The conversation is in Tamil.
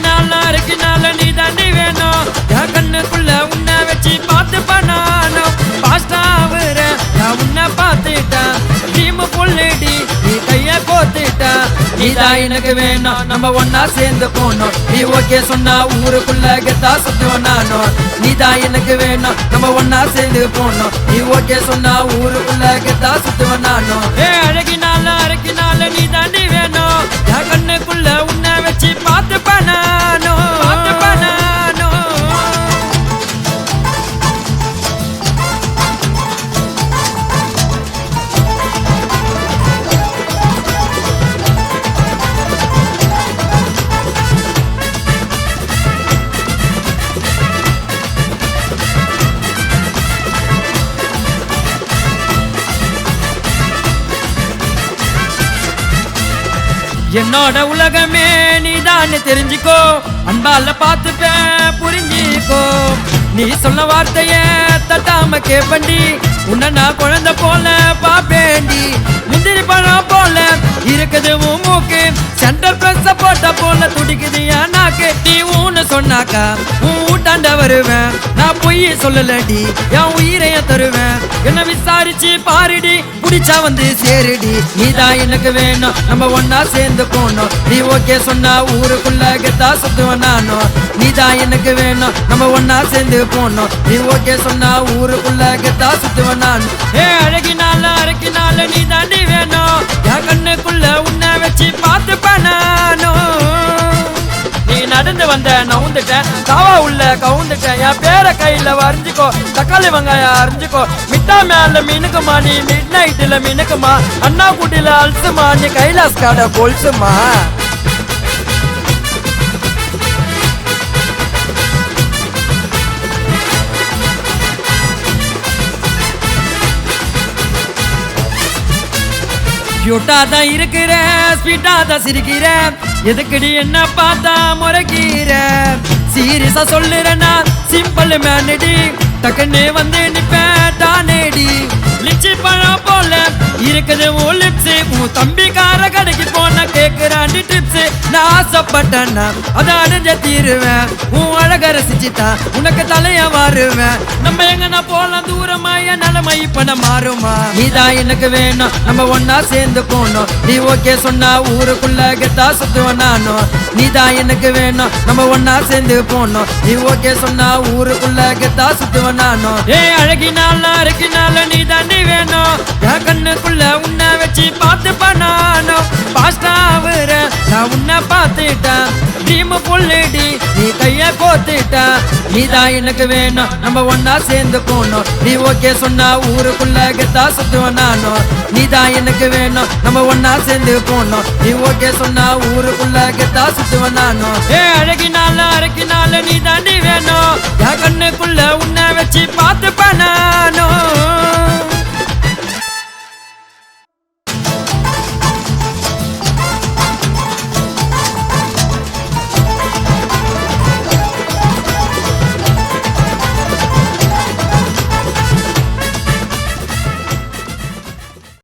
அழகினால நீ தாண்டி வேணும் என் கண்ணுக்குள்ள உன்னை வச்சு பார்த்து பண்ணானோ பாஸ்டாவுற நான் உன்னை பார்த்துட்டேன் டீமு புள்ளடி நீ கைய கோத்துட்டேன் நீதான் எனக்கு வேணும் நம்ம ஒன்னா சேர்ந்து போனோம் நீ ஓகே சொன்னா ஊருக்குள்ள கெத்தா சுத்துவோம் நானும் நீதான் எனக்கு வேணும் நம்ம ஒன்னா சேர்ந்து போனோம் நீ ஓகே சொன்னா ஊருக்குள்ள கெத்தா சுத்துவோம் நானும் அழகினால நீ தாண்டி வேணும் என் கண்ணுக்குள்ள உன்னை வச்சு பார்த்து பண்ணானோ என்னோட உலகமே நீதான் தெரிஞ்சுக்கோ அன்பால பார்த்துப்பேன் புரிஞ்சிக்கோ நீ சொன்ன வார்த்தைய தட்டாம கேப்பண்டி உன்னை நான் குழந்தை போல பாப்பேண்டி முந்திரி பழம் போல இருக்குது உன் மூக்கு சென்டர் பிரஸ் போட்ட போல துடிக்குது என் நாக்கு நீ ஊன்னு சொன்னாக்கா உன் ஊட்டாண்ட வருவேன் நான் பொய் சொல்லலடி என் உயிரைய தருவேன் என்ன விசாரிச்சு பாருடி புடிச்சா வந்து சேருடி நீதான் எனக்கு வேணும் நம்ம ஒன்னா சேர்ந்து போனோம் நீ ஓகே சொன்னா ஊருக்குள்ள கெத்தா சுத்துவேன் நானும் நீதான் எனக்கு வேணும் நம்ம ஒன்னா சேர்ந்து போனோம் நீ ஓகே சொன்னா ஊருக்குள்ள கெத்தா சுத்துவேன் நானும் அழகினால நீ தாண்டி வேணும் என் கண்ணுக்குள்ள உன்னை வச்சு பார்த்து பண்ணானோ நீ நடந்து வந்த நவுந்துட்டேன் காவா உள்ள கவுந்துட்டேன் என் பேரை கையில வரைஞ்சிக்கோ தக்காளி வெங்காயம் அரைஞ்சிக்கோ மிட்டா மேல மீனுக்குமா நீ மிட் நைட்டுல மீனுக்குமா அண்ணா குட்டில அல்சுமா நீ கைலாஸ் காட கொல்சுமா கியூட்டா தான் இருக்கிற ஸ்வீட்டா தான் சிரிக்கிற எதுக்குடி என்ன பார்த்தா முறைக்கிற சீரியஸா சொல்லுறேன்னா சிம்பிள் மேனடி டக்குன்னு வந்து நிப்பேன் தானேடி லிச்சி பழம் போல இருக்குது உன் லிப்ஸ் உன் தம்பிக்கார கடைக்கு போன கேக்குறாண்டி டிப்ஸ் நான் ஆசைப்பட்டேன்னா அதை அடைஞ்ச தீருவேன் உன் அழக ரசிச்சுதான் உனக்கு தலைய மாறுவேன் நம்ம எங்கன்னா போலாம் தூரமா என் நிலைமை இப்ப மாறுமா நீதான் எனக்கு வேணும் நம்ம ஒன்னா சேர்ந்து போனோம் நீ ஓகே சொன்னா ஊருக்குள்ள கெத்தா சுத்துவேன் நானும் நீதான் எனக்கு வேணும் நம்ம ஒன்னா சேர்ந்து போனோம் நீ ஓகே சொன்னா ஊருக்குள்ள கெத்தா சுத்துவேன் நானும் அழகினால நீ தாண்டி வேணும் என் கண்ணுக்குள்ள உன்னை வச்சு பார்த்து பண்ணானோ பாஸ்டாவுற நான் உன்னை பார்த்துட்டேன் டீமு புள்ளடி நீ கைய கோத்துட்டேன் நீதான் எனக்கு வேணும் நம்ம ஒன்னா சேர்ந்து போனோம் நீ ஓகே சொன்னா ஊருக்குள்ள கெத்தா சுத்துவேன் நானும் நீதான் எனக்கு வேணும் நம்ம ஒன்னா சேர்ந்து போனோம் நீ ஓகே சொன்னா ஊருக்குள்ள கெத்தா சுத்துவேன் நானும் அழகினால நீ தாண்டி வேணும் என் கண்ணுக்குள்ள உன்னை வச்சு பார்த்து பண்ணானோ